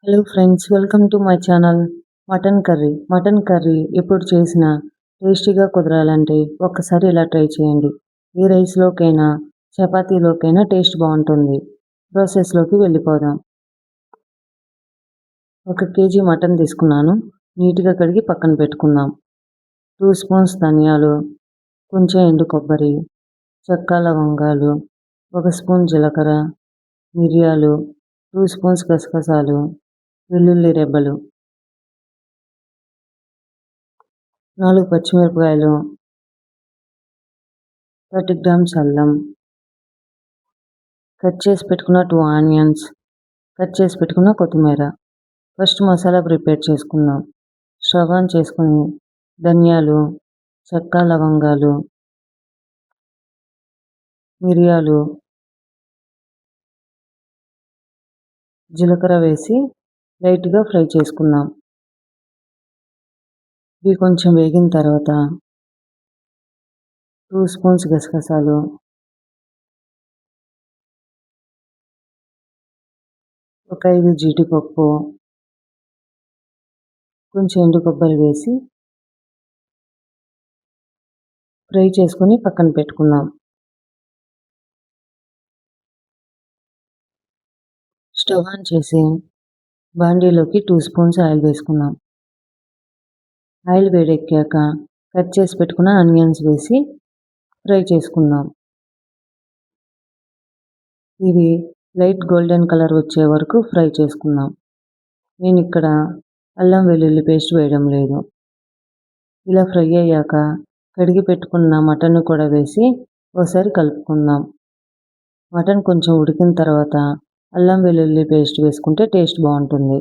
Hello friends, welcome to my channel. Mutton curry ఎప్పుడు చేసినా టేస్టీగా కుదరాలంటే ఒక్కసారి ఇలా ట్రై చేయండి. ఏ రైస్లోకైనా చపాతీలోకైనా టేస్ట్ బాగుంటుంది. ప్రాసెస్లోకి వెళ్ళిపోదాం. 1 కేజీ మటన్ తీసుకున్నాను. నీట్గా కడిగి పక్కన పెట్టుకుందాం. 2 స్పూన్స్ ధనియాలు, కొంచెం ఎండు కొబ్బరి, చెక్క లవంగాలు, 1 స్పూన్ జీలకర్ర, మిరియాలు, 2 స్పూన్స్ గసగసాలు, వెల్లుల్లి రెబ్బలు, 4 పచ్చిమిరపకాయలు, 30 గ్రామ్స్ అల్లం, కట్ చేసి పెట్టుకున్న 2 ఆనియన్స్, కట్ చేసి పెట్టుకున్న కొత్తిమీర. ఫస్ట్ మసాలా ప్రిపేర్ చేసుకుందాం. స్టవ్ ఆన్ చేసుకుని ధనియాలు, చెక్క లవంగాలు, మిరియాలు, జీలకర్ర వేసి లైట్గా ఫ్రై చేసుకుందాం. ఇవి కొంచెం వేగిన తర్వాత 2 స్పూన్స్ గసగసాలు, ఒక 5 జీడిపప్పు, కొంచెం ఎండు కొబ్బరి వేసి ఫ్రై చేసుకొని పక్కన పెట్టుకుందాం. స్టవ్ ఆన్ చేసి బాండీలోకి 2 స్పూన్స్ ఆయిల్ వేసుకుందాం. ఆయిల్ వేడెక్కాక కట్ చేసి పెట్టుకున్న ఆనియన్స్ వేసి ఫ్రై చేసుకుందాం. ఇవి లైట్ గోల్డెన్ కలర్ వచ్చే వరకు ఫ్రై చేసుకుందాం. నేను ఇక్కడ అల్లం వెల్లుల్లి పేస్ట్ వేయడం లేదు. ఇలా ఫ్రై అయ్యాక కడిగి పెట్టుకున్న మటన్ కూడా వేసి ఒకసారి కలుపుకుందాం. మటన్ కొంచెం ఉడికిన తర్వాత అల్లం వెల్లుల్లి పేస్ట్ వేసుకుంటే టేస్ట్ బాగుంటుంది.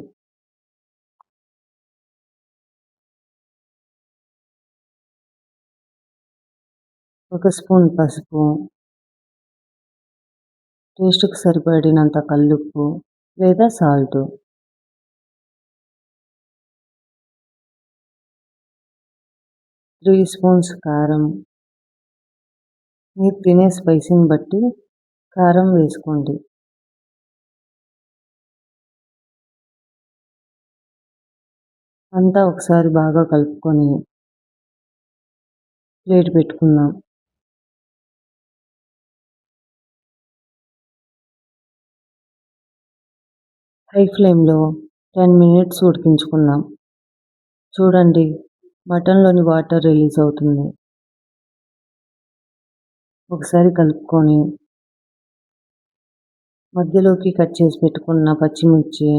ఒక స్పూన్ పసుపు, టేస్ట్కి సరిపడినంత కల్లుప్పు లేదా సాల్ట్, 3 స్పూన్స్ కారం. మీరు తినే స్పైసీని బట్టి కారం వేసుకోండి. అంతా ఒకసారి బాగా కలుపుకొని ప్లేట్ పెట్టుకుందాం. హై ఫ్లేమ్లో 10 మినిట్స్ ఉడికించుకుందాం. చూడండి, మటన్లోని వాటర్ రిలీజ్ అవుతుంది. ఒకసారి కలుపుకొని మధ్యలోకి కట్ చేసి పెట్టుకున్న పచ్చిమిర్చి,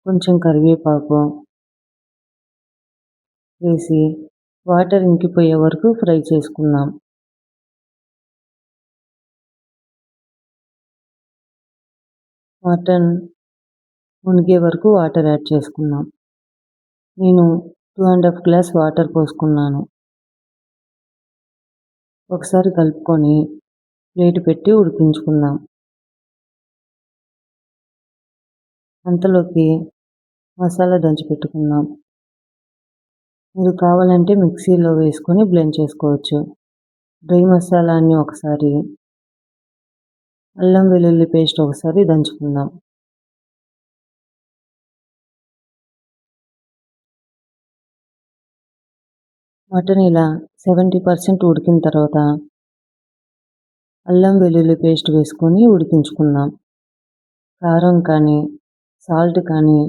కొంచెం కరివేపాకు వేసి వాటర్ ఇంకిపోయే వరకు ఫ్రై చేసుకుందాం. మటన్ మునిగే వరకు వాటర్ యాడ్ చేసుకుందాం. నేను 2.5 గ్లాస్ వాటర్ పోసుకున్నాను. ఒకసారి కలుపుకొని ప్లేట్ పెట్టి ఉడికించుకుందాం. అంతలోకి మసాలా దంచి పెట్టుకుందాం. మీరు కావాలంటే మిక్సీలో వేసుకొని బ్లెండ్ చేసుకోవచ్చు. డ్రై మసాలాన్ని ఒకసారి, అల్లం వెల్లుల్లి పేస్ట్ ఒకసారి దంచుకుందాం. మటన్ ఇలా 70% ఉడికిన తర్వాత అల్లం వెల్లుల్లి పేస్ట్ వేసుకొని ఉడికించుకుందాం. కారం కానీ సాల్ట్ కానీ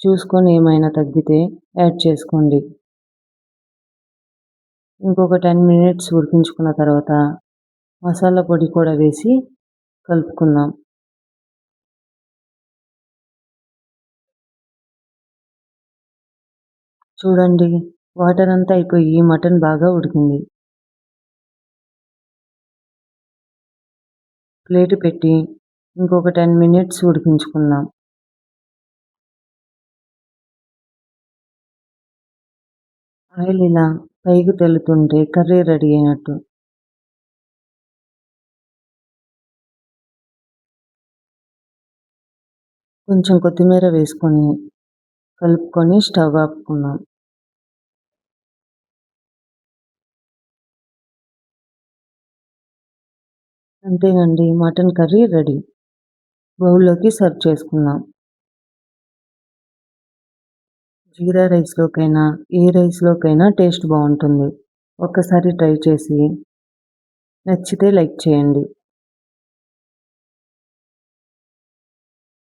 చూసుకొని ఏమైనా తగ్గితే యాడ్ చేసుకోండి. ఇంకొక 10 మినిట్స్ ఉడికించుకున్న తర్వాత మసాలా పొడి కూడా వేసి కలుపుకుందాం. చూడండి, వాటర్ అంతా అయిపోయి మటన్ బాగా ఉడికింది. ప్లేట్ పెట్టి ఇంకొక 10 మినిట్స్ ఉడికించుకుందాం. ఆయిల్ ఇలా పైకి తేలుతుంటే కర్రీ రెడీ అయినట్టు. కొంచెం కొత్తిమీర వేసుకొని కలుపుకొని స్టవ్ ఆపుకుందాం. అంతేనండి, మటన్ కర్రీ రెడీ. బౌల్లోకి సర్వ్ చేసుకుందాం. జీరా రైస్లోకైనా ఏ రైస్లోకైనా టేస్ట్ బాగుంటుంది. ఒక్కసారి ట్రై చేసి నచ్చితే లైక్ చేయండి.